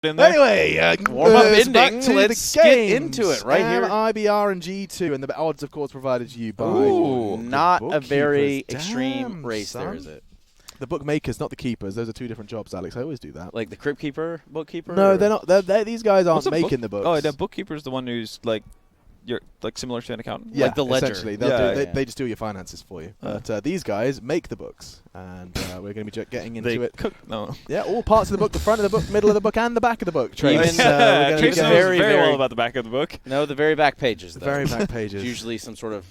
in there. Anyway, warm-up ending. Back to Let's the get games. into it right here. MIBR and G2, and the odds, of course, provided to you by Ooh, the not a very bookkeepers. extreme Damn, race there, son. is it? The bookmakers, not the keepers. Those are two different jobs, Alex. I always do that. Like the crypt keeper, bookkeeper? No, or? they're not. These guys aren't making the books. Oh, the bookkeeper's the one who's like, you're like similar to an accountant. Yeah, like the ledger. essentially. They just do your finances for you. But these guys make the books, and we're going to be getting into it. No. Yeah, all parts of the book, the front of the book, middle of the book, and the back of the book. Trace. Trace knows very, very well very about the back of the book. No, the very back pages, though. The very back pages. It's usually some sort of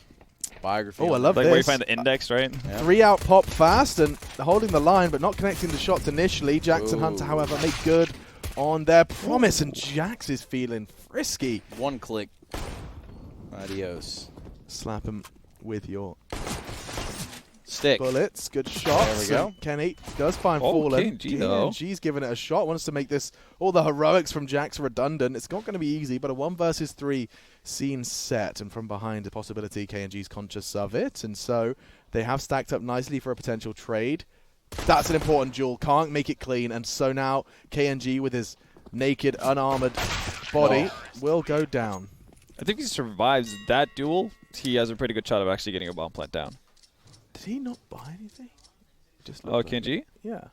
biography. Oh, I love like this. where you find the index, right? Yeah. 3 out pop fast and holding the line, but not connecting the shots initially. Jax and Hunter, however, make good on their promise, and Jax is feeling frisky. One click. Adios. Slap him with your Stick. bullets. Good shot. There we go. Kenny does find Fallen. KNG, though. KNG's giving it a shot. Wants to make this all the heroics from Jax redundant. It's not going to be easy, but a 1 versus 3 scene set, and from behind the possibility KNG's conscious of it, and so they have stacked up nicely for a potential trade. That's an important duel. Can't make it clean, and so now KNG with his naked, unarmored body will go down. I think if he survives that duel, he has a pretty good shot of actually getting a bomb plant down. Did he not buy anything? Just KNG? Yeah.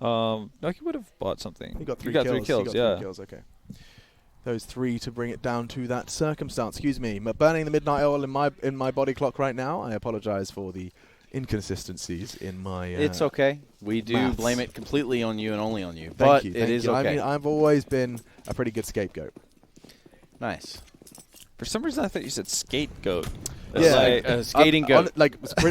No, he would have bought something. He got 3 got kills. 3 kills, He got 3 kills, okay. Those 3 to bring it down to that circumstance. Excuse me. Burning the midnight oil in my body clock right now. I apologize for the inconsistencies in my It's okay. We do maths. blame it completely on you and only on you. Thank you. It is okay. I mean, I've always been a pretty good scapegoat. Nice. For some reason, I thought you said scapegoat. Yeah, like a skating goat.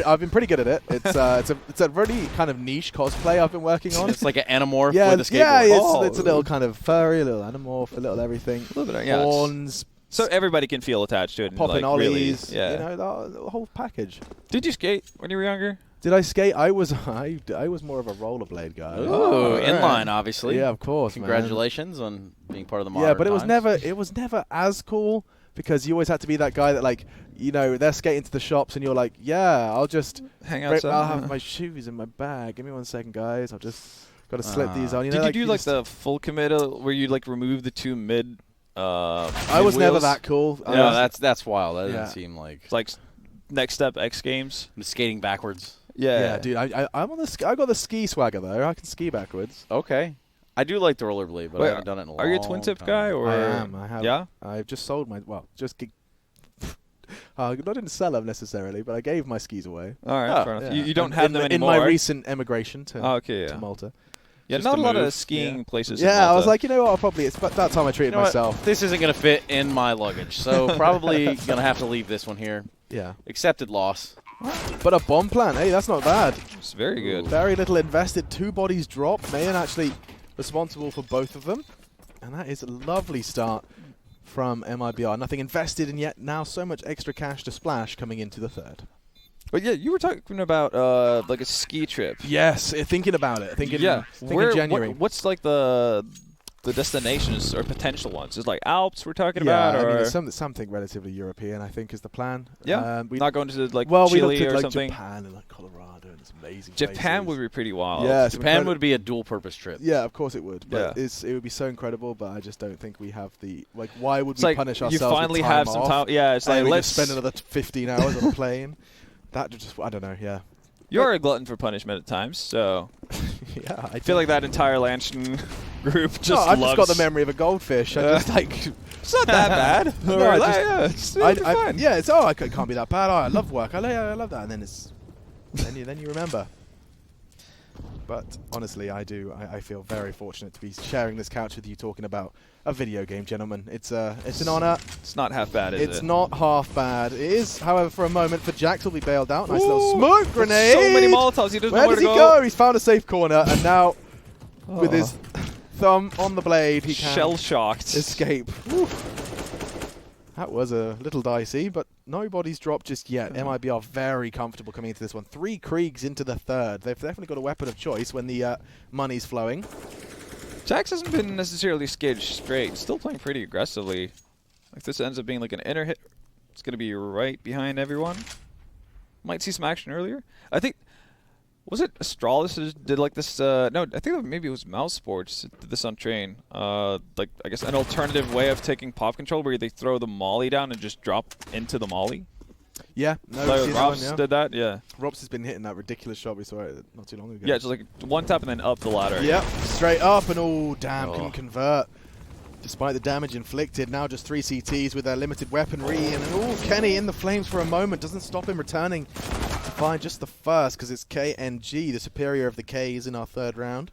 I've been pretty good at it. It's a really kind of niche cosplay I've been working on. It's like an anamorph Yeah, with a skateboard. yeah, it's a little kind of furry, a little animorph, a little everything. A little bit, yeah. Horns, So everybody can feel attached to it. And popping like, ollies, really, yeah. you know, the whole package. Did you skate when you were younger? Did I skate? I was more of a rollerblade guy. Ooh, inline, obviously. Yeah, of course. Congratulations on being part of the modern Yeah, but it times. was never as cool because you always had to be that guy that, like, you know, they're skating to the shops and you're like, yeah, I'll just Hang outside. I'll have my shoes in my bag. Give me 1 second, guys. I'll just got to slip these on. You know, Did you do like the full commit where you like remove the 2 mid? I was never that cool. No, that's wild. That Yeah. doesn't seem like It's like next step X Games. skating backwards. Yeah, dude. I'm on the. I got the ski swagger though. I can ski backwards. Okay. I do like the rollerblade, but I haven't done it in a long time. Are you a twin tip guy or? I am. I have. Yeah. I've just sold my. Well, I didn't sell them necessarily, but I gave my skis away. All right, fair enough. Yeah. You don't have them anymore. In my recent emigration to Malta. Yeah, Just not a a lot move. of skiing places. Yeah, in Malta. I was like, you know what? It's about that time I treated myself. This isn't going to fit in my luggage, so probably going to have to leave this one here. Yeah. Accepted loss. But a bomb plant, hey, that's not bad. It's very good. Very little invested. 2 bodies dropped. Mayan actually responsible for both of them. And that is a lovely start from MIBR. Nothing invested, and yet now so much extra cash to splash coming into the 3rd. But yeah, you were talking about like a ski trip. Yes, thinking about it. Thinking January. What's like the destinations or potential ones? Is like Alps we're talking Yeah, about, I or mean, it's something relatively European, I think, is the plan. Yeah, not going to like we Chile looked at or like something. Japan and like Colorado, and it's amazing. Japan places. would be pretty wild. Yeah, Japan would be a dual-purpose trip. Yeah, of course it would. But Yeah. it would be so incredible. But I just don't think we have the like. Why would It's we like punish you ourselves? finally with time have some off? time. Yeah, it's like we let's just spend another 15 hours on a plane. That just I don't know. Yeah. You're a glutton for punishment at times, so Yeah, I feel like that entire Lanshan group just I've just got the loves. memory of a goldfish. I just like It's not that bad. No, Or I like, just- yeah, it's fine. yeah, it's it can't be that bad. Oh, I love work. I love that, and then it's then you remember. But honestly, I I feel very fortunate to be sharing this couch with you, talking about a video game, gentlemen. It's an honor. It's not half bad, is it? It's not half bad. It is, however, for a moment for Jax will be bailed out. Nice little smoke grenade. So many Molotovs. He doesn't know Where where does to he go? He's found a safe corner, and now with his thumb on the blade, he can Shell shocked. escape. Woo. That was a little dicey, but nobody's dropped just yet. MIBR very comfortable coming into this one. 3 Kriegs into the 3rd. They've definitely got a weapon of choice when the money's flowing. Jax hasn't been necessarily skid straight. Still playing pretty aggressively. If this ends up being like an inner hit, it's going to be right behind everyone. Might see some action earlier. I think Was it Astralis who did like this? No, I think maybe it was Mouse Sports that did this on Train. Like I guess an alternative way of taking pop control where they throw the molly down and just drop into the molly. Yeah, no, Like Robs did that. Yeah. Robs has been hitting that ridiculous shot we saw it not too long ago. Yeah, just like one tap and then up the ladder. Yep, straight up and oh damn, couldn't convert. Despite the damage inflicted, now just 3 CTs with their limited weaponry, and Kenny in the flames for a moment doesn't stop him returning to find just the first, because it's KNG, the superior of the Ks in our third round.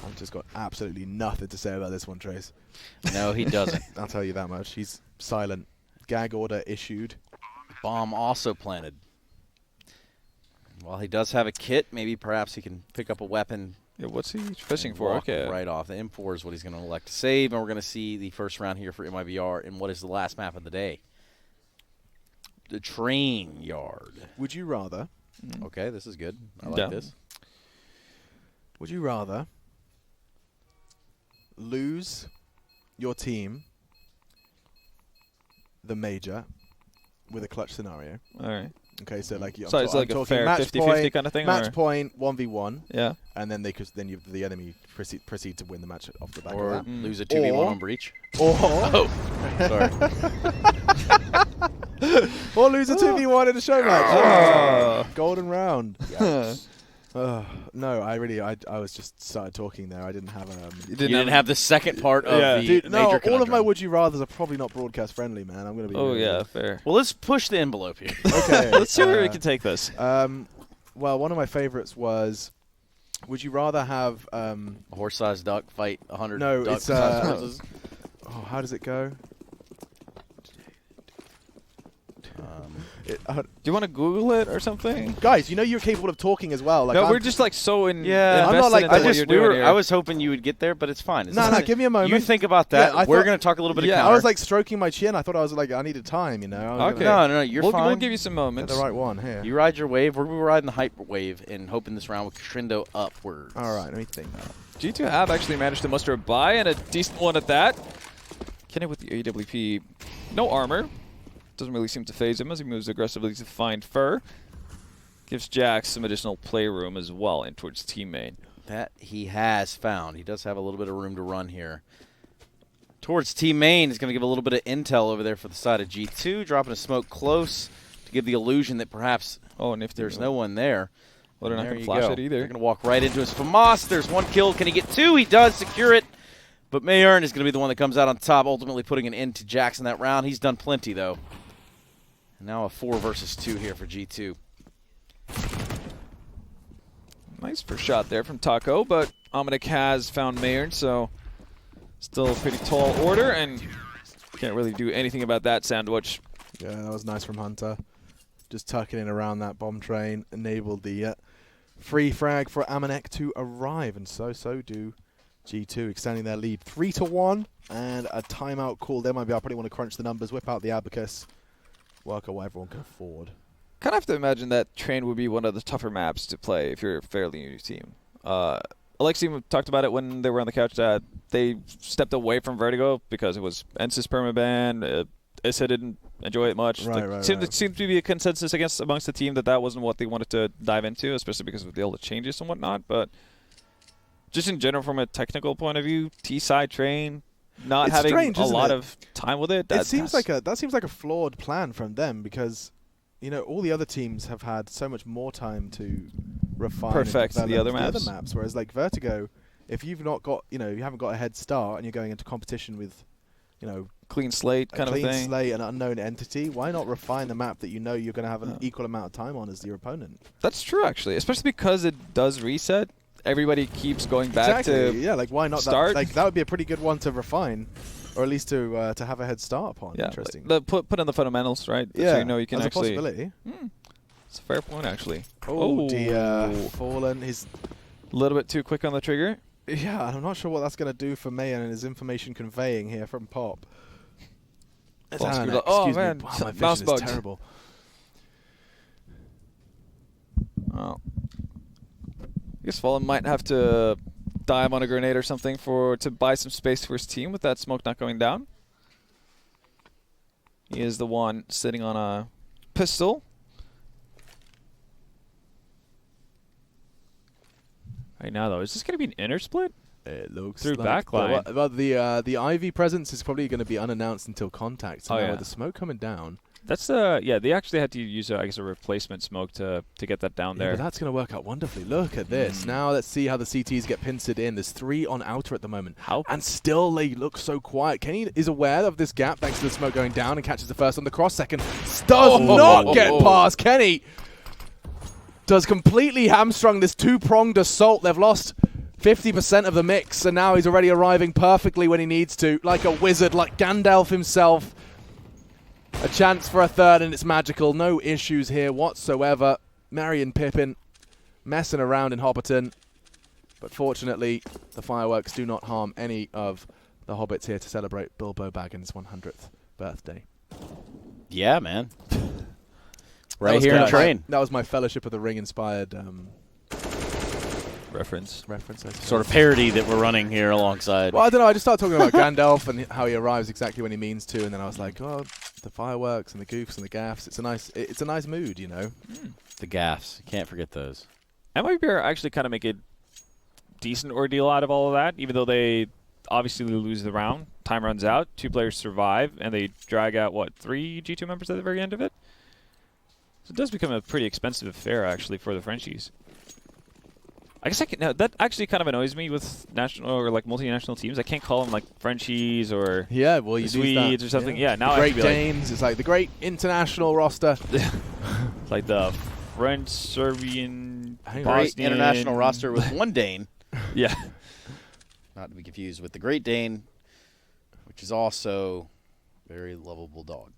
Hunter's got absolutely nothing to say about this one, Trace. No, he doesn't. I'll tell you that much. He's silent. Gag order issued. Bomb also planted. While he does have a kit, maybe perhaps he can pick up a weapon. Yeah, what's he fishing for? Walk Okay. right off. The M4 is what he's going to elect to save, and we're going to see the first round here for MIBR in what is the last map of the day. The train yard. Would you rather? Okay, this is good. I like Yeah. this. Would you rather lose your team the major with a clutch scenario? All right. Okay, so like So it's like a fair 50-50 kind of thing? Match or? point 1v1. Yeah. And then the enemy proceed to win the match off the back Or of that. lose a 2v1 Or- on breach. Or Sorry. or lose a 2v1 in a show match. Oh. Golden round. No, I was just started talking there. I didn't have You didn't have the second part of the Dude, major no, all of conundrum. my would you rathers are probably not broadcast friendly, man. I'm gonna be. Oh really yeah, fair. Well, let's push the envelope here. Okay. Let's see where we can take this. Well, one of my favorites was, would you rather have A horse-sized duck fight 100 No, ducks. it's, oh, how does it go? Do you want to Google it or something? Guys, you know you're capable of talking as well. Like No, I'm- we're just like so in. Yeah, I'm not like- invested into I what just- you're doing here. I was hoping you would get there, but it's fine. It's No, fine. give me a moment. You think about that. Yeah, I We're thought- going to talk a little bit of Yeah, counter. I was like stroking my chin. I thought I was like I needed time. You know. I was Okay. gonna no, you're we'll, fine. We'll give you some get moments. the right one here. You ride your wave. We're riding the hyper wave and hoping this round will crescendo upwards. All right, let me think. G2 have actually managed to muster a buy and a decent one at that. Kenny with the AWP. No armor. Doesn't really seem to phase him as he moves aggressively to find Fur. Gives Jax some additional playroom as well in towards team main. That he has found. He does have a little bit of room to run here. Towards team main, he's going to give a little bit of intel over there for the side of G2, dropping a smoke close to give the illusion that perhaps Nifty. there's no one there. Well, they're not There going to you flash go. it either. They're going to walk right into his FAMAS. There's one kill. Can he get two? He does secure it. But Mayern is going to be the one that comes out on top, ultimately putting an end to Jackson that round. He's done plenty, though. And now a 4 versus 2 here for G2. Nice first shot there from Taco, but Omnic has found Mayern, so still a pretty tall order, and can't really do anything about that sandwich. Yeah, that was nice from Hunter. Just tucking in around that bomb train enabled the free frag for Amanek to arrive, and so do G2, extending their lead 3-1, and a timeout call. There might be. I probably want to crunch the numbers, whip out the abacus, work out what everyone can afford. Kind of have to imagine that Train would be one of the tougher maps to play if you're a fairly new team. Alexi talked about it when they were on the couch that they stepped away from Vertigo because it was Ensis permaban. Issa didn't enjoy it much. Seemed to be a consensus amongst the team that wasn't what they wanted to dive into, especially because of all the changes and whatnot. But just in general, from a technical point of view, T-side Train not It's having strange, a isn't lot it? of time with it. That seems like a flawed plan from them, because you know all the other teams have had so much more time to refine perfect and the other develop maps. whereas like Vertigo, if you've not got you haven't got a head start and you're going into competition with Clean slate kind a of clean thing. slate, an unknown entity, why not refine the map that you know you're going to have an equal amount of time on as your opponent? That's true, actually, especially because it does reset. Everybody keeps going back to like why not start. that would be a pretty good one to refine, or at least to have a head start upon. Yeah, Interesting. put in the fundamentals, right? Yeah, so you know you can as actually. a possibility. It's a fair point, actually. Oh dear, fallen. He's a little bit too quick on the trigger. Yeah, I'm not sure what that's going to do for Mayan and his information conveying here from Pop. Oh man, wow, my mouse vision bugged. is terrible. Oh. I guess Fallen might have to dive on a grenade or something to buy some space for his team with that smoke not going down. He is the one sitting on a pistol. Right now, though, is this going to be an inner split? It looks Through like backline. Well, the Ivy presence is probably going to be unannounced until contact. So Oh, now yeah. with the smoke coming down. That's yeah. They actually had to use, I guess, a replacement smoke to get that down Yeah, there. but that's going to work out wonderfully. Look at this. Now let's see how the CTs get pincered in. There's 3 on outer at the moment. How? And still they look so quiet. Kenny is aware of this gap thanks to the smoke going down and catches the first on the cross. Second does not get past. Kenny does completely hamstrung this 2-pronged assault. They've lost 50% of the mix, and now he's already arriving perfectly when he needs to, like a wizard, like Gandalf himself. A chance for a third, and it's magical. No issues here whatsoever. Merry and Pippin messing around in Hobbiton. But fortunately, the fireworks do not harm any of the hobbits here to celebrate Bilbo Baggins' 100th birthday. Yeah, man. Right here in Train. That was my Fellowship of the Ring-inspired Reference. reference, I suppose. Sort of parody that we're running here alongside. Well, I don't know. I just started talking about Gandalf and how he arrives exactly when he means to, and then I was like, oh, the fireworks and the goofs and the gaffs. It's a nice mood, you know. The gaffs. Can't forget those. MIBR actually kind of make a decent ordeal out of all of that, even though they obviously lose the round. Time runs out. 2 players survive, and they drag out, 3 G2 members at the very end of it? So it does become a pretty expensive affair, actually, for the Frenchies. I guess that actually kind of annoys me with national or multinational teams. I can't call them Frenchies or Yeah, well, you Swedes or something. Yeah, now the I have Great to be Danes. It's like the great international roster. like the French, Serbian, Hang on. Great Bosnian international roster with one Dane. Yeah. Not to be confused with the Great Dane, which is also a very lovable dog.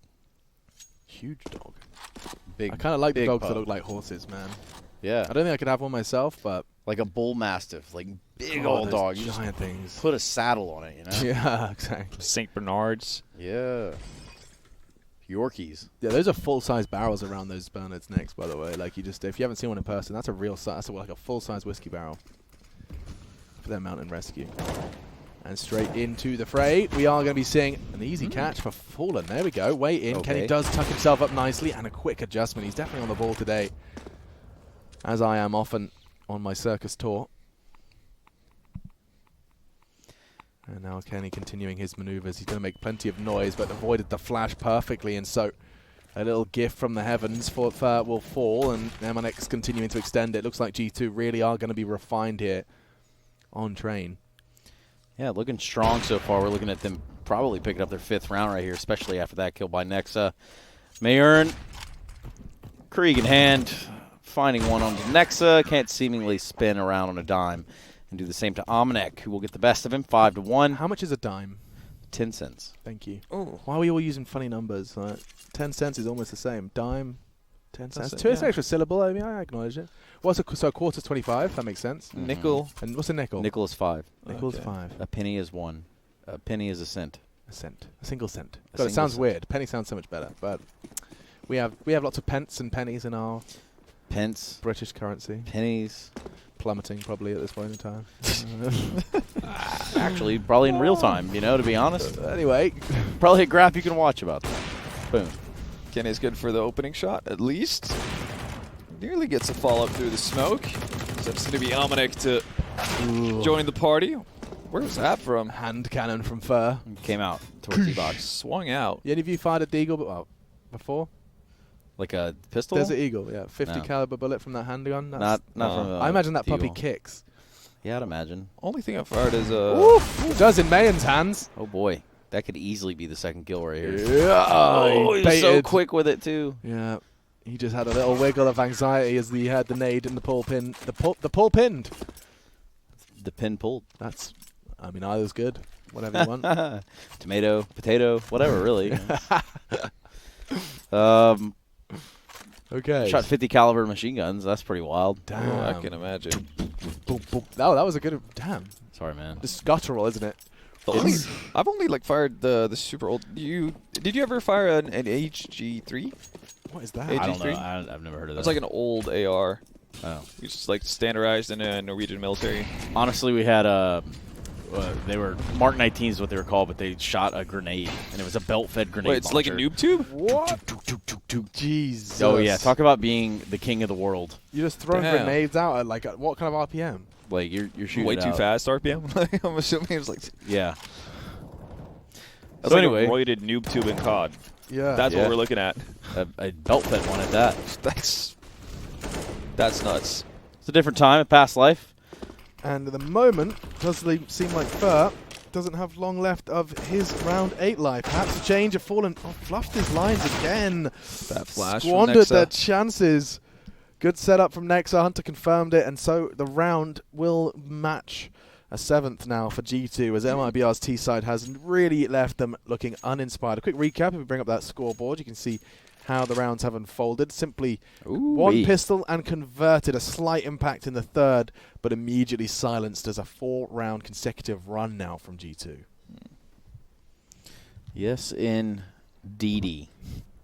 Huge dog. Big. I kind of like the big dogs that pup. look like horses, man. Yeah. I don't think I could have one myself, but Like a bull mastiff, like big oh, old those dog. You just giant things. put a saddle on it, you know? Yeah, exactly. St. Bernards. Yeah. Yorkies. Yeah, those are full-size barrels around those Bernards' necks, by the way. Like if you haven't seen one in person, that's a real size. That's like a full-size whiskey barrel for their mountain rescue. And straight into the fray, we are going to be seeing an easy catch for Fallen. There we go. Way in. Okay. Kenny does tuck himself up nicely, and a quick adjustment. He's definitely on the ball today, as I am often on my circus tour. And now Kenny continuing his maneuvers. He's going to make plenty of noise, but avoided the flash perfectly. And so a little gift from the heavens will fall, and MNX continuing to extend it. Looks like G2 really are going to be refined here on Train. Yeah, looking strong so far. We're looking at them probably picking up their 5th round right here, especially after that kill by Nexa. MIBR, Krieg in hand, finding one on Nexa. Can't seemingly spin around on a dime and do the same to Omnek, who will get the best of him, 5-1. How much is a dime? 10 cents. Thank you. Oh. Why are we all using funny numbers? 10 cents is almost the same. Dime, 10 cents. That's it, 2 is yeah. an extra syllable. I mean, I acknowledge it. So a quarter's 25. That makes sense. Nickel. And what's a nickel? Nickel is 5. Nickel's Okay. 5. A penny is 1. A penny is a cent. A cent. A single cent. A God, it single sounds cent. weird. Penny sounds so much better. But we have lots of pence and pennies in our Pence, British currency. pennies. Plummeting probably at this point in time. Actually, probably in real time, to be honest. Anyway, Probably a graph you can watch about that. Boom. Kenny's good for the opening shot, at least. Nearly gets a follow-up through the smoke. So it's going to be Almanac to join the party. Where's that from? hand cannon from Fur. Came out towards the box. Swung out. Any of you fired a deagle before? Like a pistol? Desert Eagle, yeah. 50 No. caliber bullet from that handgun. Not from I imagine that puppy Deagle. kicks. Yeah, I'd imagine. Only thing I've fired is It does in Mayen's hands. Oh, boy. That could easily be the second kill right here. Yeah. Oh, he was so baited. quick with it, too. Yeah. He just had a little wiggle of anxiety as he had the nade and the pull pin. The pull pinned. The pin pulled. Either's good. Whatever you want. Tomato, potato, whatever, really. Okay. Shot 50 caliber machine guns. That's pretty wild. Damn. Oh, I can imagine. Boom, boom. Oh, that was a good. Damn. Sorry, man. It's guttural, isn't it? I've only fired the super old. Did you ever fire an HG3? What is that? Hey, I don't know. HG3? I've never heard of that. It's like an old AR. Oh. It's just standardized in a Norwegian military. Honestly, we had they were Mark 19s is what they were called, but they shot a grenade, and it was a belt-fed grenade. Wait, it's like a launcher. noob tube? What? Jesus. Oh yeah, talk about being the king of the world. You're just throwing Damn. grenades out at what kind of RPM? Like you're shooting way it too out. fast RPM. Like, I'm assuming it's like Yeah. that's So like anyway. a roided noob tube in COD. Yeah. That's Yeah. what we're looking at. A belt fed one at that. That's nuts. It's a different time, a past life. And at the moment, does seem like Fur doesn't have long left of his round 8 life. Perhaps a change, have fallen, fluffed his lines again. That flash from Squandered their Nexa. chances. Good setup from Nexa. Hunter confirmed it, and so the round will match a 7th now for G2, as MIBR's T-side has really left them looking uninspired. A quick recap, if we bring up that scoreboard, you can see how the rounds have unfolded. Simply one pistol and converted, a slight impact in the third, but immediately silenced as a 4-round consecutive run now from G2. Yes, indeedy.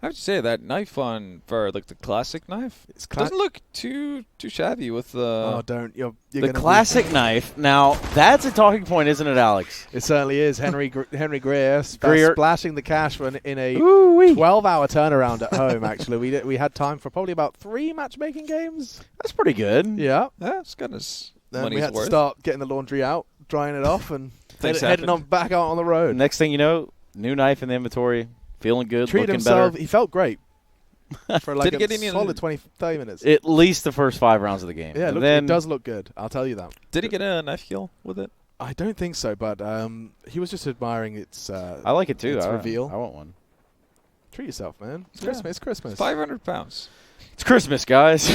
I have to say that knife on for like the classic knife It's doesn't look too shabby with the. Oh, don't. You're The gonna classic knife. Now, that's a talking point, isn't it, Alex? It certainly is. Henry Greer Greer. splashing the cash in a Ooh-wee. 12-hour turnaround at home, actually. We had time for probably about 3 matchmaking games. That's pretty good. Yeah. Yeah, it's got his Then money's we had worth. to start getting the laundry out, drying it off, and Things heading happen. on back out on the road. Next thing you know, new knife in the inventory, feeling good, Treated looking himself. better. He felt great for like Did he a get any solid 20-30 minutes. At least the first 5 rounds of the game. Yeah, And look, then it does look good. I'll tell you that. Did he get a knife kill with it? I don't think so, but he was just admiring its I like it too. its I reveal. I want one. Treat yourself, man. It's Yeah. Christmas. It's Christmas. 500 pounds. It's Christmas, guys.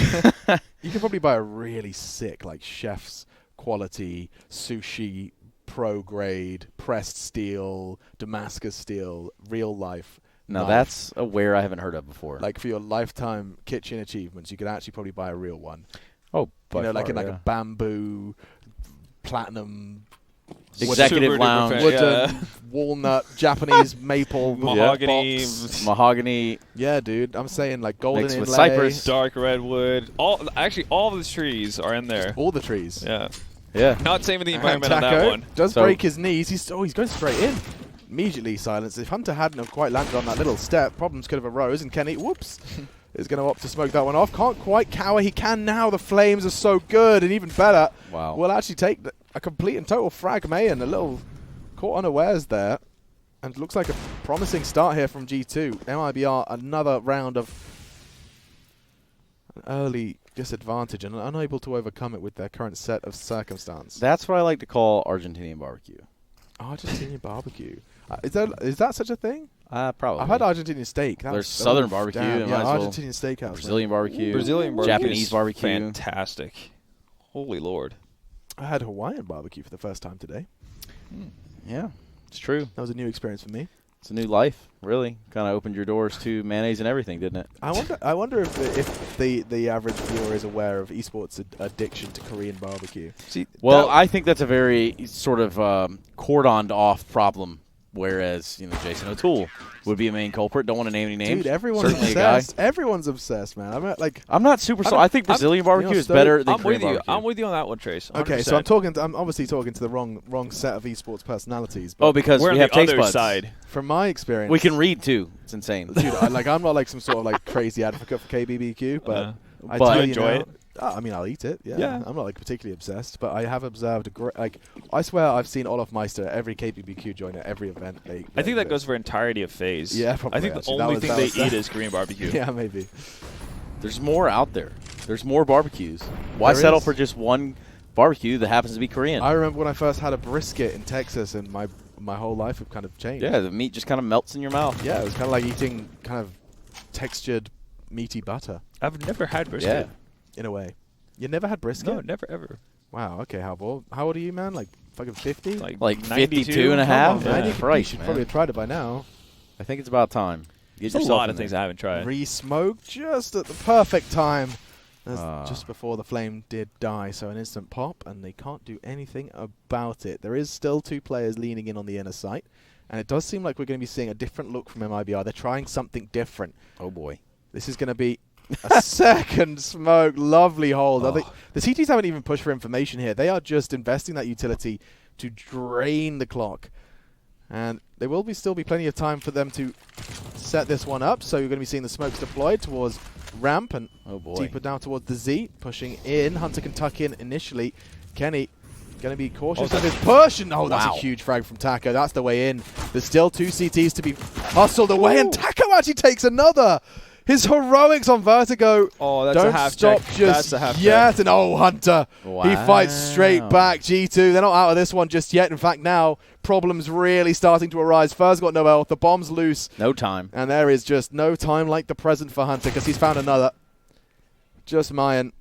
You can probably buy a really sick, like, chef's quality sushi, pro grade, pressed steel, Damascus steel, real life. Now knife. that's a wear I haven't heard of before. Like for your lifetime kitchen achievements, you could actually probably buy a real one. oh, by You know, like far, in like yeah. a bamboo, platinum, Executive Super duper lounge. fan- wooden, yeah. walnut, Japanese maple Mahogany, box. mahogany. Yeah, dude. I'm saying like golden Mixed with inlay. cypress. dark redwood. All of the trees are in there. All the trees. Yeah. Yeah. Not saving the And environment on that Taco one. does So- break his knees. He's going straight in. Immediately silenced. If Hunter hadn't have quite landed on that little step, problems could have arose. And Kenny, whoops, is going to opt to smoke that one off. Can't quite cower. He can now. The flames are so good, and even better, Wow. will actually take a complete and total frag Mayan. A little caught unawares there, and looks like a promising start here from G2. MIBR another round of an early disadvantage and unable to overcome it with their current set of circumstance. That's what I like to call Argentinian barbecue. Argentinian barbecue. Is that such a thing? Probably. I've had Argentinian steak. There's Southern barbecue, Damn, and yeah, might as well- Argentinian steakhouse. Brazilian barbecue. Brazilian barbecue Japanese is barbecue. fantastic. Holy Lord. I had Hawaiian barbecue for the first time today. Yeah, it's true. That was a new experience for me. It's a new life, really. Kind of opened your doors to mayonnaise and everything, didn't it? I wonder if the average viewer is aware of esports addiction to Korean barbecue. See, Well, that- I think that's a very sort of cordoned off problem. Whereas, Jason O'Toole would be a main culprit. Don't want to name any names. Dude, everyone's Certainly a guy. obsessed. Everyone's obsessed, man. I'm like. I'm not super. I So don't- I think Brazilian barbecue is so better than I'm Korean with you. barbecue. I'm with you on that one, Trace. Okay, 100%. so I'm obviously talking to the wrong set of esports personalities. But Oh, because We're we on have the taste other buds. side. from my experience, We can read too. It's insane. Dude, I'm not like some sort of like crazy advocate for KBBQ, but I But- tell You you enjoy now, it? I mean, I'll eat it. Yeah. Yeah. I'm not like particularly obsessed, but I have observed I swear I've seen Olaf Meister at every KBBQ join at every event. I think that goes for entirety of phase. Yeah, probably, I think actually. the That only was- thing that they was- eat is Korean barbecue. Yeah, maybe. There's more out there. There's more barbecues. Why There settle is. for just one barbecue that happens to be Korean? I remember when I first had a brisket in Texas, and my whole life had kind of changed. yeah, the meat just kind of melts in your mouth. Yeah, it was kind of like eating kind of textured, meaty butter I've never had brisket. in a way. You never had brisket? No, never ever. Wow. Okay. How old are you, man? Like fucking 50? Like 92? 52 and a Come half? on, man. Yeah. You Christ, should man. probably have tried it by now. I think it's about time. Get There's a yourself lot in of things there. I haven't tried. Re-smoke just at the perfect time. That's Ah. just before the flame did die, so an instant pop, and they can't do anything about it. There is still 2 players leaning in on the inner site, and it does seem like we're going to be seeing a different look from MIBR. They're trying something different. Oh, boy. This is going to be a second smoke. Lovely hold. I Oh. think the CTs haven't even pushed for information here. They are just investing that utility to drain the clock. And there will still be plenty of time for them to set this one up. So you're going to be seeing the smokes deployed towards ramp and Oh, boy. deeper down towards the Z, pushing in. Hunter can tuck in initially. Kenny going to be cautious of his push. And that's Wow. a huge frag from Taco. That's the way in. There's still 2 CTs to be hustled away. And Taco actually takes another. His heroics on Vertigo Oh, that's don't a half stop check. just That's a half yet. check. And Hunter, he fights straight back. G2, they're not out of this one just yet. In fact, now problems really starting to arise. Fur's got no health. The bomb's loose. No time. And there is just no time like the present for Hunter because he's found another. Just Mayan.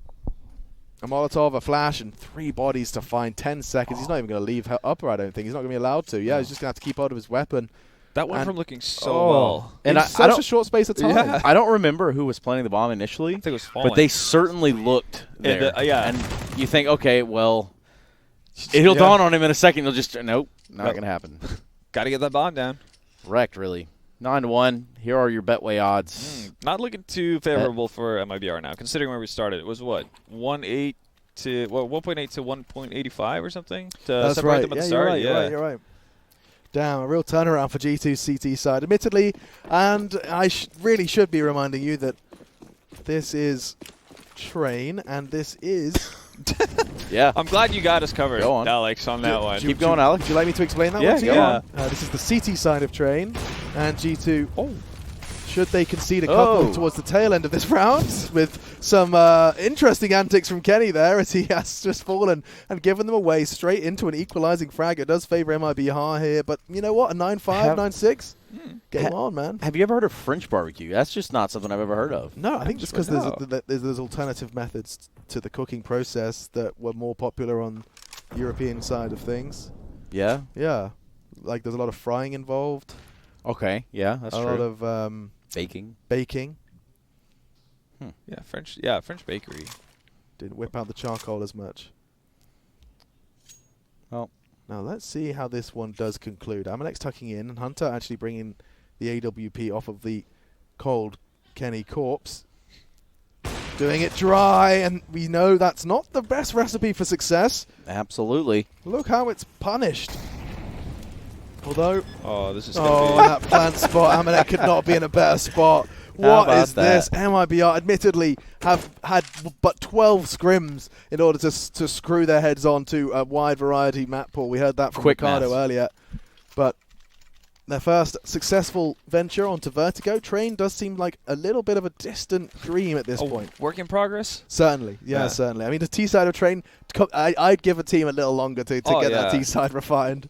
A Molotov, a flash, and 3 bodies to find. 10 seconds. He's not even going to leave upper, I don't think. He's not going to be allowed to. Yeah, he's just going to have to keep hold of his weapon. That went And- from looking so well. And in I such don't- a short space of time. Yeah. I don't remember who was planting the bomb initially, I think it was falling. but they certainly looked there. yeah. And you think, okay, well, it'll dawn on him in a second. He'll just, nope, not Nope. going to happen. Got to get that bomb down. Wrecked, really. 9-1. Here are your Betway odds. Not looking too favorable for MIBR now, considering where we started. It was what 1.8 to 1.85 or something to That's separate right. them at Yeah, the start. you're right. Damn, a real turnaround for G2's CT side, admittedly. And I really should be reminding you that this is Train, and this is... Yeah. I'm glad you got us covered, Go on. Alex, on that one. Keep going, Alex. Would you like me to explain that Yeah, one to you? go on. This is the CT side of Train, and G2... Should they concede a couple towards the tail end of this round with some interesting antics from Kenny there as he has just fallen and given them away straight into an equalizing frag. It does favor MIBR here, but you know what? A 9-5, 9-6? Game on, man. Have you ever heard of French barbecue? That's just not something I've ever heard of. No, I think just because No. there's alternative methods to the cooking process that were more popular on the European side of things. Yeah? Yeah. Like there's a lot of frying involved. Okay. Yeah, that's a true. lot of Baking. baking. French bakery. Didn't whip out the charcoal as much. Well, now let's see how this one does conclude. Amanex tucking in, and Hunter actually bringing the AWP off of the cold Kenny corpse. Doing it dry, and we know that's not the best recipe for success. absolutely. Look how it's punished. Although, Oh, this is gonna be that plant spot, Amanex could not be in a better spot. What about is this? MIBR admittedly have had but 12 scrims in order to screw their heads onto a wide variety map pool. We heard that from Quick Ricardo math. earlier. But their first successful venture onto Vertigo. Train does seem like a little bit of a distant dream at this point. work in progress. Certainly. Yeah, certainly. I mean, the T-side of Train, I'd give a team a little longer to get that T-side refined.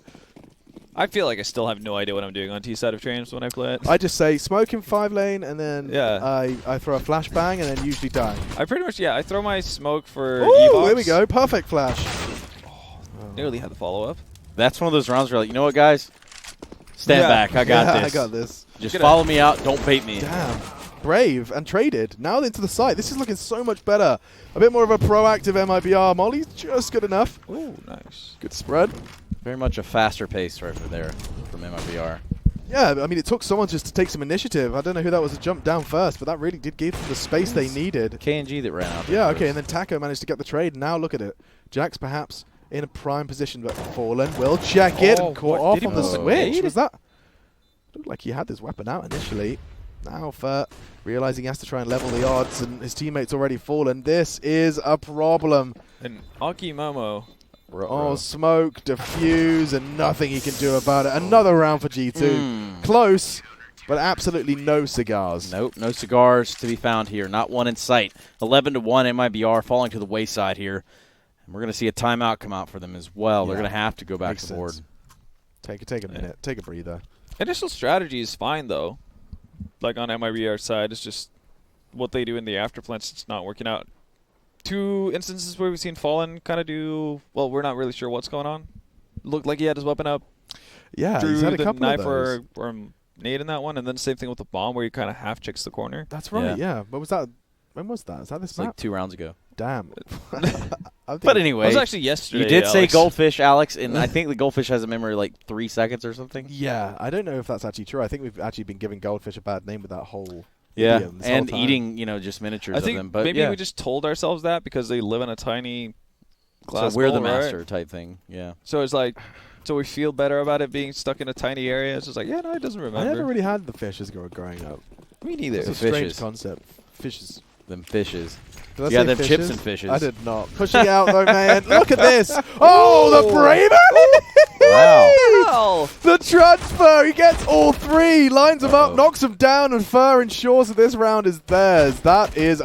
I feel like I still have no idea what I'm doing on T side of trains when I play it. I just say smoke in 5 lane, and then Yeah. I throw a flashbang, and then usually die. I pretty much I throw my smoke for Ooh, E-box. here we go. Perfect flash. Nearly had the follow up. That's one of those rounds where you're like, you know what, guys? Stand back. I got this. I got this. Just follow me out. Don't bait me. Damn. Brave and traded. Now into the site. This is looking so much better. A bit more of a proactive MIBR. Molly's just good enough. Ooh, nice. Good spread. Very much a faster pace right there from MIBR. Yeah, I mean, it took someone just to take some initiative. I don't know who that was to jump down first, but that really did give them the space they needed. KNG that ran out there Yeah, first. okay, and then Taco managed to get the trade. Now look at it. Jax perhaps in a prime position, but Fallen will check it and caught what? off Did he on the put a switch. nade? Was that? Looked like he had his weapon out initially. Now Fur realizing he has to try and level the odds, and his teammate's already fallen. This is a problem. And Aki Momo. Oh, smoke, diffuse, and nothing he can do about it. Another round for G2. Close, but absolutely no cigars. Nope, no cigars to be found here. Not one in sight. 11-1 MIBR falling to the wayside here. And we're going to see a timeout come out for them as well. They're going to have to go back Makes to the board. sense. Take a minute. Take a breather. Initial strategy is fine though. Like on MIBR side, it's just what they do in the afterplants. It's not working out. 2 instances where we've seen Fallen kind of do well. We're not really sure what's going on. Looked like he had his weapon up. Yeah, Drew he's had a the couple knife of those. or nade in that one, and then same thing with the bomb where he kind of half checks the corner. That's right, yeah. What was that? When was that? Is that this It's like map? 2 rounds ago. Damn. But anyway, It was actually yesterday. you did say Alex. goldfish, Alex, and I think the goldfish has a memory like 3 seconds or something. Yeah, I don't know if that's actually true. I think we've actually been giving goldfish a bad name with that whole Yeah, idiom this and whole time. eating, just miniatures I think of them. But maybe yeah. we just told ourselves that because they live in a tiny glass so we're the bowl, right? master type thing. Yeah. So it's like, so we feel better about it being stuck in a tiny area. It's just like, yeah, no, it doesn't I remember. never really had the fish as growing up. Me neither. It's a The strange fishes. concept. Fishes. Them fishes. Did I Yeah, say them fishes? chips and fishes. I did not. Pushing out though, man. Look at this. Oh, the bravery! Wow. The transfer. He gets all three. Lines them up, knocks them down, and Fur ensures that this round is theirs. That is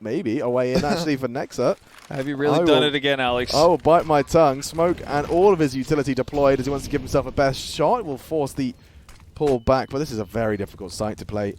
maybe a way in actually for Nexa. Have you really done it again, Alex? I will bite my tongue. Smoke and all of his utility deployed as he wants to give himself a best shot. Will force the pull back, but this is a very difficult site to play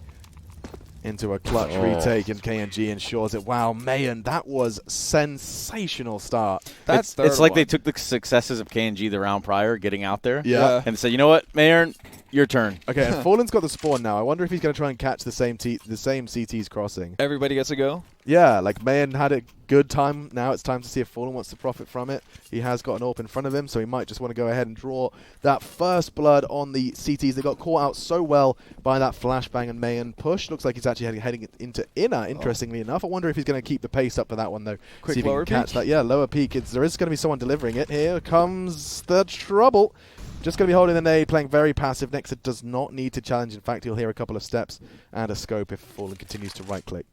into a clutch retake, and KNG ensures it. Wow, Mayan, that was sensational start. It's like they took the successes of KNG the round prior, getting out there, Yeah. and said, you know what, Mayan, your turn. Okay, and Fallen's got the spawn now. I wonder if he's going to try and catch the same CT's crossing. Everybody gets a go? Yeah, like Mayan had a good time. Now it's time to see if Fallen wants to profit from it. He has got an AWP in front of him, so he might just want to go ahead and draw that first blood on the CTs. They got caught out so well by that flashbang and Mayan push. Looks like he's actually heading into inner, interestingly enough. I wonder if he's going to keep the pace up for that one, though. Quick see if he lower can catch peek? that. Yeah, lower peak. There is going to be someone delivering it. Here comes the trouble. Just going to be holding the nade, playing very passive. Nexa does not need to challenge. In fact, he'll hear a couple of steps and a scope if Fallen continues to right-click.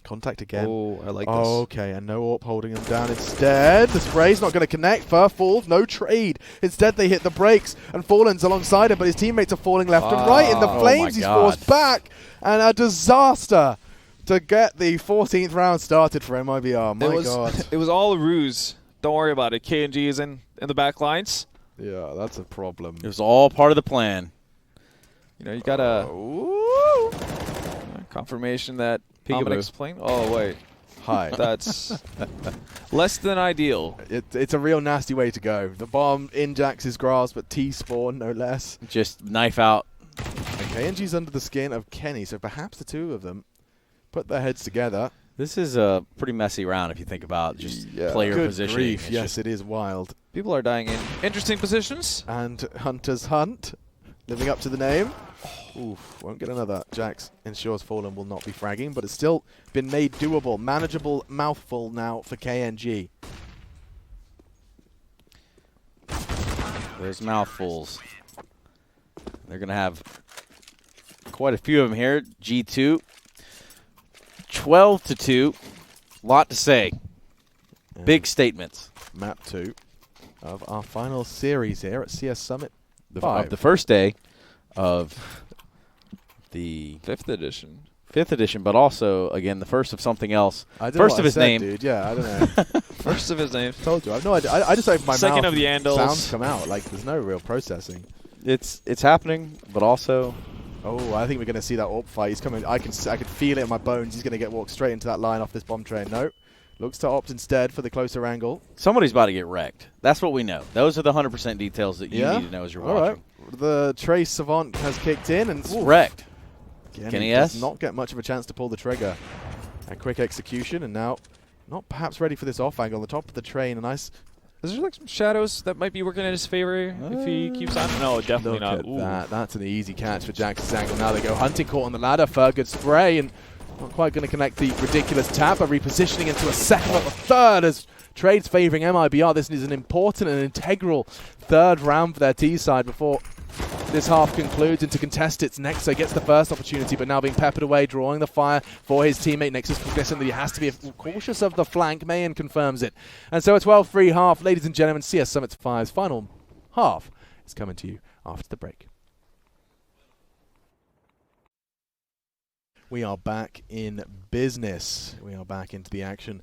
Contact again. Oh, I like this. Okay, and no AWP holding him down. Instead, the spray's not going to connect. Fur falls, no trade. Instead, they hit the brakes, and Fallen's alongside him, but his teammates are falling left and right. In the flames, he's forced back, and a disaster to get the 14th round started for MIBR. My God. It was all a ruse. Don't worry about it. KNG is in the back lines. Yeah, that's a problem. It was all part of the plan. You know, you got a confirmation that Dominic's playing. Oh, wait. Hi. That's less than ideal. It's a real nasty way to go. The bomb in Jax's grasp, but T-spawn, no less. Just knife out. And KNG's under the skin of Kenny, so perhaps the two of them put their heads together. This is a pretty messy round if you think about just player Good positioning. grief. Yes, it is wild. People are dying in interesting positions. And Hunter's Hunt, living up to the name. Oof, won't get another. Jax ensures Fallen will not be fragging, but it's still been made doable. Manageable mouthful now for KNG. There's mouthfuls. They're going to have quite a few of them here. G2. 12-2. Lot to say. And Big statements. map 2 of our final series here at CS Summit. Of the first day of the 5th edition. 5th edition, but also, again, the first of something else. I don't know First what of I his said, name. dude. Yeah, I don't know. First of his name. Told you. I have no idea. I just hope my Second mouth of the Andals. sounds come out. Like, there's no real processing. It's happening, but also Oh, I think we're going to see that AWP fight. He's coming. I can feel it in my bones. He's going to walked straight into that line off this bomb train. No. Looks to opt instead for the closer angle. somebody's about to get wrecked. That's what we know. Those are the 100% details that you need to know as you're All watching. right. The Trace Savant has kicked in and Wrecked. Again, Kenny he S. does not get much of a chance to pull the trigger. A quick execution, and now not perhaps ready for this off angle on the top of the train. A nice. Is there like some shadows that might be working in his favor if he keeps on? No, definitely Look not. at Ooh. that. That's an easy catch for Jax's angle. Now they go hunting court on the ladder for a good spray, and not quite going to connect the ridiculous tap, but repositioning into a second or a third as Trade's favouring MIBR. This is an important and integral third round for their T side before this half concludes. And to contest its Nexa gets the first opportunity, but now being peppered away, drawing the fire for his teammate. Nexa's cognizant that he has to be cautious of the flank. Mayan confirms it. And so a 12-3 half, ladies and gentlemen, CS Summit 5's final half is coming to you after the break. We are back in business. We are back into the action.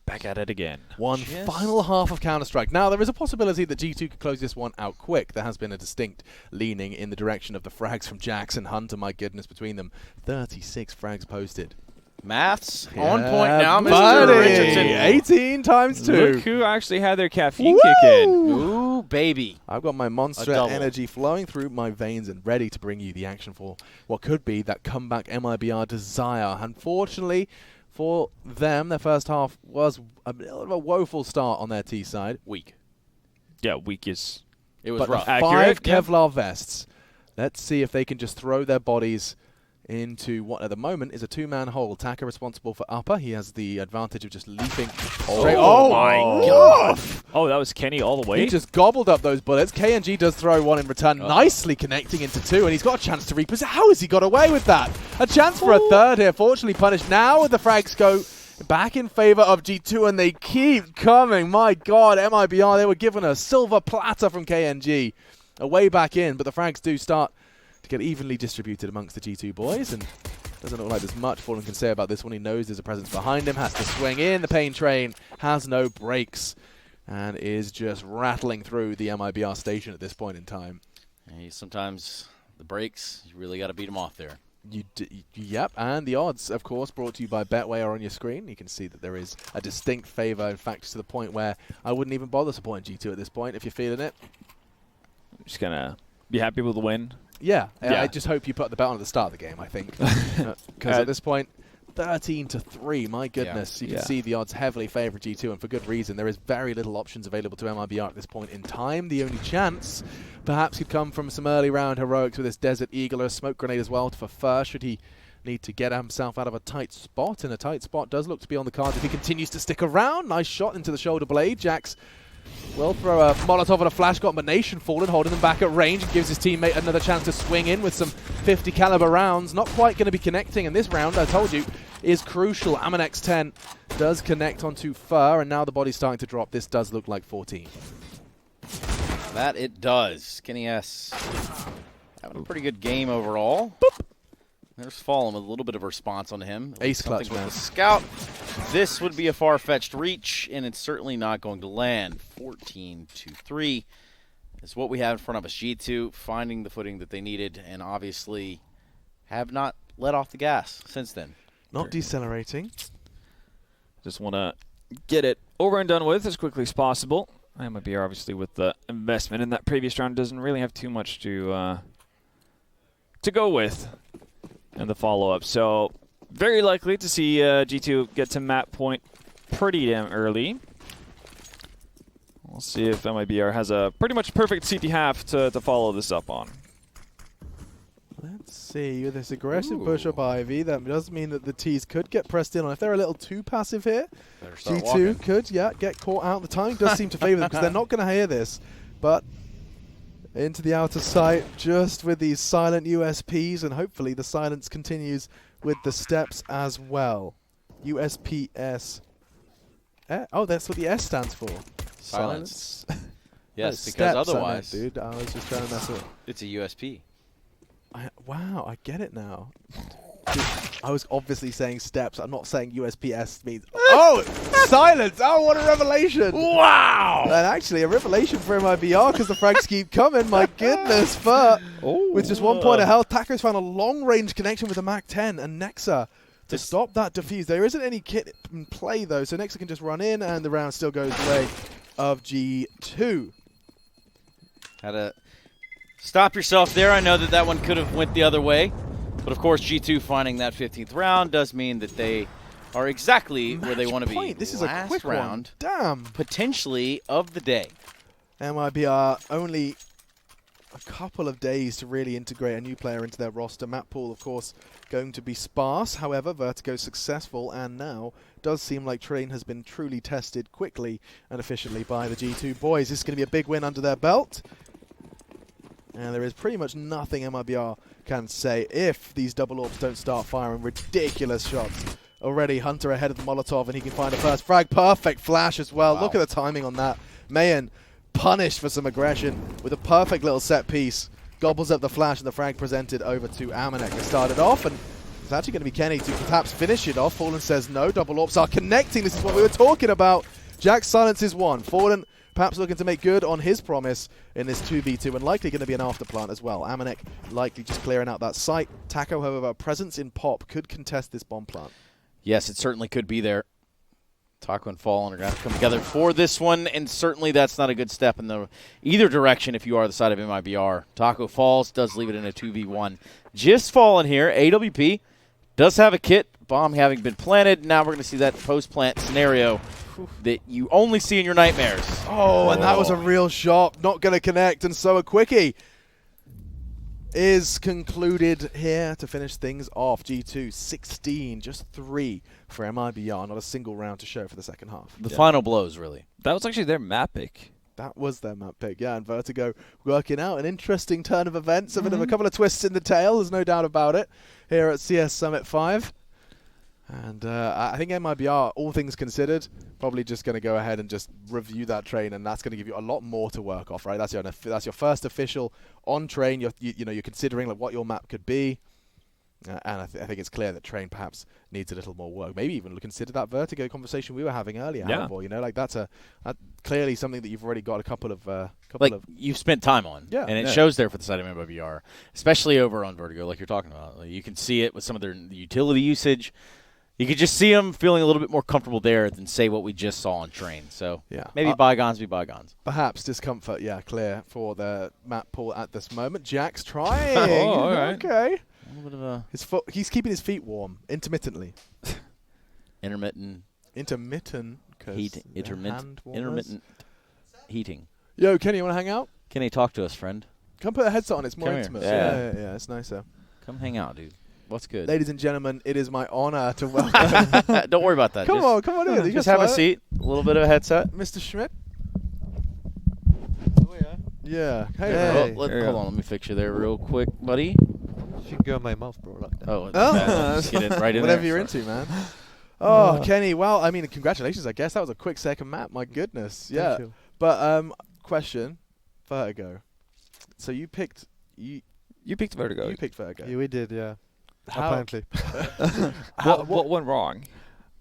Back at it again. One final half of Counter-Strike. Now, there is a possibility that G2 could close this one out quick. There has been a distinct leaning in the direction of the frags from Jax and Hunter. My goodness, between them, 36 frags posted. Maths on point now, Mr. Buddy. Richardson. 18 times 2. Look who actually had their caffeine kick in. Ooh, baby. I've got my monster double. energy flowing through my veins and ready to bring you the action for what could be that comeback MIBR desire. Unfortunately, for them, their first half was a little of a woeful start on their T side. Weak. Yeah, weak is. It was But rough. the Accurate, 5 Kevlar vests. Let's see if they can just throw their bodies into what at the moment is a two-man hole. Taka responsible for upper. He has the advantage of just leaping Oh, straight. my God! Oh, that was Kenny all the way. He just gobbled up those bullets. KNG does throw one in return, nicely connecting into two, and he's got a chance to repossess. How has he got away with that? A chance for a third here, fortunately punished. Now the frags go back in favor of G2, and they keep coming. My God, MIBR, they were given a silver platter from KNG. Away back in, but the frags do start to get evenly distributed amongst the G2 boys, and doesn't look like there's much Fallen can say about this one. He knows there's a presence behind him, has to swing in. The pain train has no brakes and is just rattling through the MIBR station at this point in time. Hey, sometimes the brakes, you really got to beat them off there. Yep, and the odds, of course, brought to you by Betway are on your screen. You can see that there is a distinct favor, in fact, to the point where I wouldn't even bother supporting G2 at this point if you're feeling it. Just going to be happy with the win. Yeah, Yeah. I just hope you put the bet on at the start of the game, I think. Because at this point, 13-3, my goodness. You can see the odds heavily favor G2, and for good reason. There is very little options available to MIBR at this point in time. The only chance perhaps could come from some early round heroics with this Desert Eagle or a smoke grenade as well for Fur, should he need to get himself out of a tight spot. And a tight spot does look to be on the cards if he continues to stick around. Nice shot into the shoulder blade. Jax will throw a Molotov and a flash combination. Fallen holding them back at range and gives his teammate another chance to swing in with some 50 caliber rounds. Not quite going to be connecting, and this round, I told you, is crucial. Amanex 10 does connect onto Fur, and now the body's starting to drop. This does look like 14. That it does. Kenny S having a pretty good game overall. Boop. There's Fallen with a little bit of a response on him. Ace clutch, with man. the scout. This would be a far-fetched reach, and it's certainly not going to land. 14-3 is what we have in front of us. G2 finding the footing that they needed, and obviously have not let off the gas since then. Not decelerating. Just want to get it over and done with as quickly as possible. MIBR, obviously, with the investment in that previous round, doesn't really have too much to go with in the follow-up. So very likely to see G2 get to map point pretty damn early. We'll see if MIBR has a pretty much perfect CT half to follow this up on. Let's see, with this aggressive push up Ivy, that does mean that the T's could get pressed in on. If they're a little too passive here, G2 walking. could, get caught out. The timing does seem to favor them because they're not going to hear this. But into the outer sight, just with these silent USPs, and hopefully the silence continues with the steps as well. USPS. Oh, that's what the S stands for. Silence. Yes, No, because steps, otherwise I meant, dude, I was just trying to mess up. it's a USP. Wow, I get it now. Dude, I was obviously saying steps. I'm not saying USPS means. Oh, silence! Oh, what a revelation! Wow! And actually, a revelation for MIBR because the frags keep coming. My goodness, but with just 1 point of health, Taco's found a long-range connection with the Mac-10 and Nexa to stop that defuse. There isn't any kit in play though, so Nexa can just run in, and the round still goes the way of G2. Had to stop yourself there. I know that one could have went the other way. But, of course, G2 finding that 15th round does mean that they are exactly where they want to be. This is a Last quick round, Damn. potentially, of the day. MIBR only a couple of days to really integrate a new player into their roster. Map pool, of course, going to be sparse. However, Vertigo successful, and now does seem like Train has been truly tested quickly and efficiently by the G2 boys. This is going to be a big win under their belt. And there is pretty much nothing MIBR can say if these double orbs don't start firing ridiculous shots. Already Hunter ahead of the Molotov, and he can find a first frag. Perfect flash as well. Wow. Look at the timing on that. Mayan punished for some aggression with a perfect little set piece. Gobbles up the flash, and the frag presented over to Amanek. They started off, and it's actually going to be Kenny to perhaps finish it off. Fallen says no. Double orbs are connecting. This is what we were talking about. Jack silences one. Fallen perhaps looking to make good on his promise in this 2v2, and likely going to be an afterplant as well. Amanek likely just clearing out that site. Taco, however, a presence in Pop could contest this bomb plant. Yes, it certainly could be there. Taco and Fallen are going to have to come together for this one, and certainly that's not a good step in either direction if you are the side of MIBR. Taco falls, does leave it in a 2v1. Just Fallen here. AWP does have a kit, bomb having been planted. Now we're going to see that post-plant scenario that you only see in your nightmares. Oh, and that was a real shot. Not going to connect, and so a quickie. is concluded here to finish things off. G2 16, just 3 for MIBR, not a single round to show for the second half. The final blows, really. That was actually their map pick. That was their map pick, yeah, and Vertigo working out an interesting turn of events, a bit of a couple of twists in the tail, there's no doubt about it, here at CS Summit 5. And I think MIBR, all things considered, probably just going to go ahead and just review that train, and that's going to give you a lot more to work off, right? That's your first official on train. You're considering like what your map could be, and I think it's clear that train perhaps needs a little more work. Maybe even consider that Vertigo conversation we were having earlier. Yeah. However, like that's clearly something that you've already got a couple of You've spent time on, Yeah. and it Yeah. shows there for the side of MIBR, especially over on Vertigo, like you're talking about. Like, you can see it with some of their utility usage. You could just see them feeling a little bit more comfortable there than, say, what we just saw on train. So maybe bygones be bygones. Perhaps discomfort, clear for the map pool at this moment. Jack's trying. Oh, all right. Okay. A little bit of a He's keeping his feet warm intermittently. intermittent Intermittent. heat, intermittent heating. Yo, Kenny, you want to hang out? Kenny, talk to us, friend. Come put a headset on. It's more Come here. intimate. Yeah. Yeah, it's nicer. Come hang out, dude. What's good? Ladies and gentlemen, it is my honor to welcome. Don't worry about that. Come on in. You Just can have a sweat. seat. A little bit of a headset. Mr. Schmidt. Oh, yeah. Yeah. Hey. Hey. bro. Hold on. Let me fix you there real quick, buddy. Finger on my mouth, bro, like that. Oh, Oh. just get it right in Whatever there. you're into, man. Oh, Kenny. Well, I mean, congratulations. I guess that was a quick second map. My goodness. Yeah. Thank you. But question, Vertigo. So you picked You picked Vertigo. You picked Vertigo. Yeah, we did, yeah. How- Apparently. What went wrong?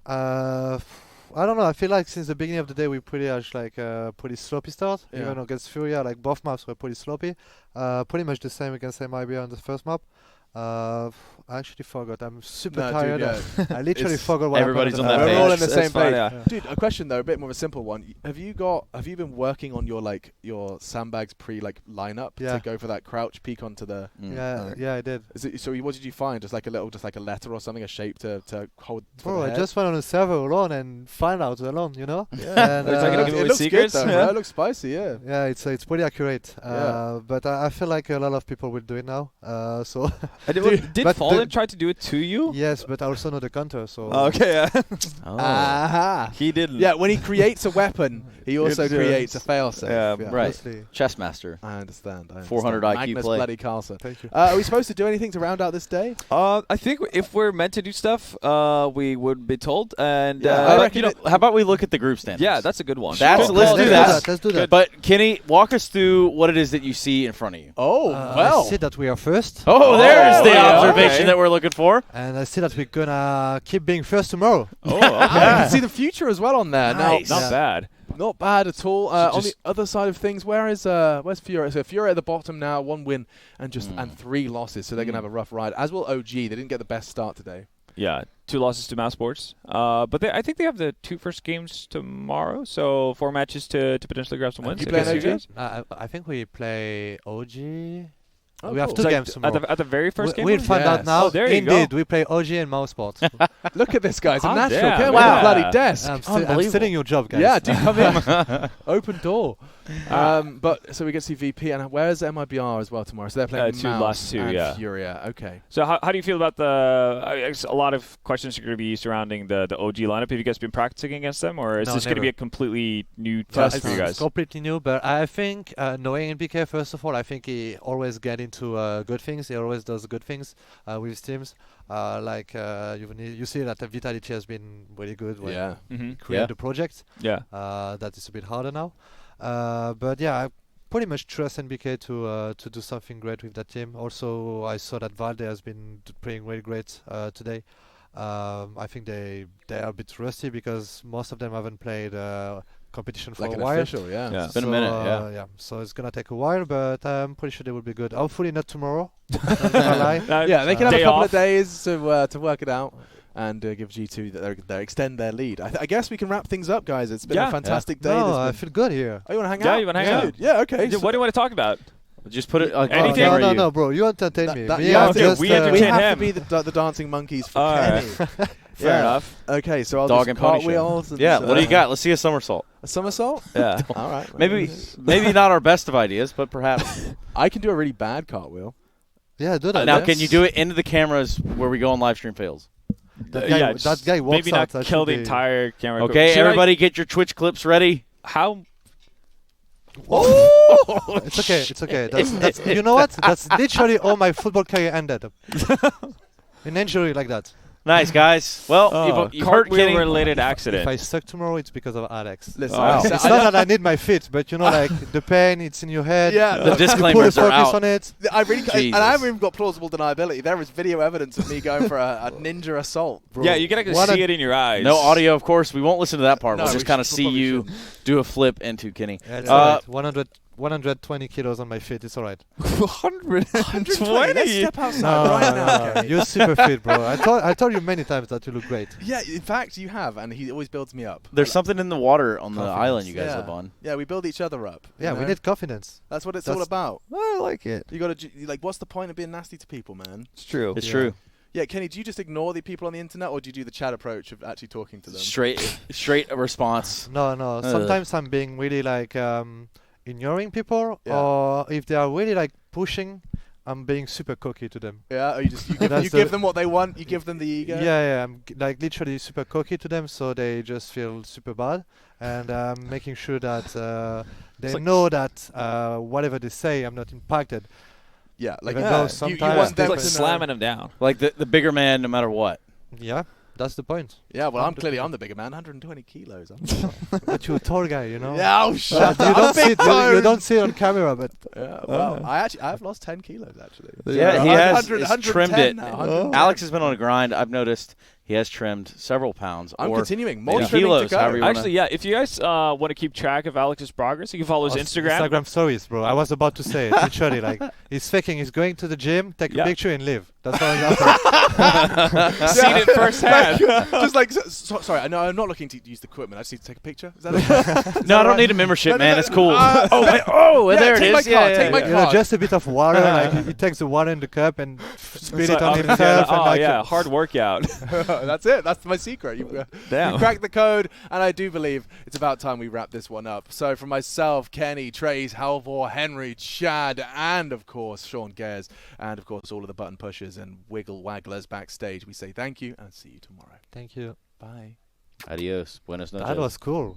I don't know. I feel like since the beginning of the day we pretty much like pretty sloppy start. Yeah. Even against Furia, like both maps were pretty sloppy. Pretty much the same against MIBR on the first map. I actually forgot. I'm super No, tired. dude, I literally It's- forgot what Everybody's happened. on that We're page. all in the That's same fine, page. yeah. Dude, a question though, a bit more of a simple one. Have you been working on your sandbags lineup Yeah. to go for that crouch peek onto the? Yeah, I did. What did you find? Just like a letter or something, a shape to hold. for Bro, the I head? just went on a server alone and find out alone, you know? Yeah. And, Are you talking uh, to give away it looks secrets? good though, Yeah. bro. It looks spicy, yeah. Yeah, it's pretty accurate. Yeah. But I feel like a lot of people will do it now. So Did but Fallen the- try to do it to you? yes, but I also know the counter. So Okay, yeah. Oh. Aha. He didn't. Yeah, when he creates a weapon, he also does. creates a failsafe. Yeah, right. honestly, Chessmaster. I understand. 400 IQ Magnus play. Bloody Carlson. thank you. Are we supposed to do anything to round out this day? I think if we're meant to do stuff, we would be told. And Yeah, I But, reckon how about we look at the group standings? yeah, that's a good one. That's- Good let's call. do Good that. call. Let's do that. But Kenny, walk us through what it is that you see in front of you. Oh, I see that we are first, Oh, there's the yeah, observation okay. that we're looking for. and I see that we're gonna keep being first tomorrow. Oh, okay. I can see the future as well on there. Nice. Now, Not Yeah. bad. not bad at all. So On the just- other side of things, where's Fury? So Fury at the bottom now, 1 win and and 3 losses. So they're gonna have a rough ride. As will OG. They didn't get the best start today. Yeah, 2 losses to Mouse Sports. But I think they have the 2 first games tomorrow, so 4 matches to potentially grab some wins. You playing against OG? guys. I think we play OG. Oh, we have cool. 2 So games tomorrow. at the very first game. We'll one? find Yes. out now. Oh, there you go. Indeed, we play OG and Mouse Sports. Look at this guy. It's a Hot natural. damn. Came Wow. with a bloody desk. I'm Unbelievable. stealing your job, guys. Yeah, dude, come in. Open door. But so we get to see VP, and where's MIBR as well tomorrow? So they're playing 2 Mouse last 2, and yeah. Furia. Okay. So how do you feel about the? I guess a lot of questions are going to be surrounding the OG lineup. Have you guys been practicing against them, or is No, this going to never. be a completely new First test for you It's guys? completely new, but I think knowing NBK, first of all, I think he always get into good things. He always does good things with his teams. You see that Vitality has been really good when Yeah. Mm-hmm. he created the project. Yeah. That is a bit harder now. But yeah, I pretty much trust NBK to do something great with that team. Also, I saw that Valde has been playing really great today. I think they are a bit rusty because most of them haven't played competition for Like a an while. official, yeah. Yeah. It's been a minute, yeah. So it's gonna take a while, but I'm pretty sure they will be good. Hopefully not tomorrow. Not gonna lie. Yeah, they can have a Day couple off. of days to work it out and give G2 their extend their lead. I guess we can wrap things up, guys. It's been a Yeah. fantastic day. No, There's I been- feel good here. Oh, you want to hang Yeah, out? you wanna hang out? Dude, yeah, okay. Yeah, what do you want to talk about? Just put it like Anything no, or no, you? no, bro. You entertain me. That- Me, yeah, I'm okay, just, we we entertain have him. to be the dancing monkeys for All Kenny. Fair Yeah. enough. Okay, so I'll Dog just and pony show. cartwheels. And Yeah, what do you got? Let's see a somersault. A somersault? Yeah. All right. Maybe not our best of ideas, but perhaps. I can do a really bad cartwheel. Yeah, do that. Now, yeah. can you do it into the cameras where we go on live stream fails? That guy walks maybe out. not That kill should the be- entire camera. Okay, Should I- everybody get your Twitch clips ready. how? It's okay. It's okay. That's you know what? That's literally all my football career ended. An injury like that. Nice, guys. Well, you've hurt Kenny. related If accident. I suck tomorrow, it's because of Alex. Listen, Wow. It's not that I need my feet, but you know, like the pain, it's in your head. Yeah, The look, You put a disclaimers are focus out. on it. I really, and I Jesus. haven't even got plausible deniability. There is video evidence of me going for a ninja assault. Bro. Yeah, you can actually What see a- it in your eyes. No audio, of course. We won't listen to that part. No, we'll we just kind of should- see probably you shouldn't. do a flip into Kenny. Yeah, it's Uh, alright. 120 kilos on my feet. It's alright. 120. Let's step outside right now. Kenny. You're super fit, bro. I told you many times that you look great. Yeah, in fact, you have, and he always builds me up. There's something in the water on the Confidence. island you guys Yeah. live on. Yeah, we build each other up. you Yeah, we know? need confidence. That's what it's That's- all about. I like it. You gotta like. What's the point of being nasty to people, man? It's true. It's Yeah. true. Yeah, Kenny, do you just ignore the people on the internet, or do you do the chat approach of actually talking to them? Straight response. No. Sometimes I'm being really like ignoring people, or if they are really like pushing, I'm being super cocky to them. Yeah, or you just give, That's you the- give them what they want. You give them the ego. Yeah, I'm like literally super cocky to them, so they just feel super bad, and I'm making sure that they like- know that whatever they say, I'm not impacted. Yeah, like Even yeah, though you sometimes want It's them like to know. slamming him down. Like the bigger man, no matter what. Yeah, that's the point. Yeah, well, I'm 100%. the bigger man, 120 kilos. But you're a tall guy, you know. Yeah, oh, shut You up. don't see Big it. You bone. don't see it on camera, but Yeah, well, I've lost 10 kilos actually. Yeah, he I'm has 100 he's trimmed 110 it. now, 110. Alex has been on a grind. I've noticed he has trimmed several pounds. I'm or continuing. More maybe trimming kilos, to go. however you wanna- Actually, yeah. If you guys want to keep track of Alex's progress, you can follow his Instagram. Instagram stories, bro. I was about to say it. Literally, like he's faking. He's going to the gym, take Yeah. a picture, and leave. That's all he does. Seen it firsthand. Just like, sorry, I know I'm not looking to use the equipment. I just need to take a picture. Is that okay? No, I don't need a membership, No, no, man. no, It's cool. uh, oh, yeah, there it take is. my Yeah, card, yeah, take my yeah. You know, card. just a bit of water. Like he takes the water in the cup and spill It's it like, on oh, himself. oh, and like, yeah, hard workout. That's it. That's my secret. You Damn. cracked the code, and I do believe it's about time we wrap this one up. So from myself, Kenny, Trace, Halvor, Henry, Chad, and of course Sean Gares, and of course all of the button pushers and wiggle wagglers backstage, we say thank you and see you tomorrow. Thank you. Bye. Adios. Buenos noches. That was cool.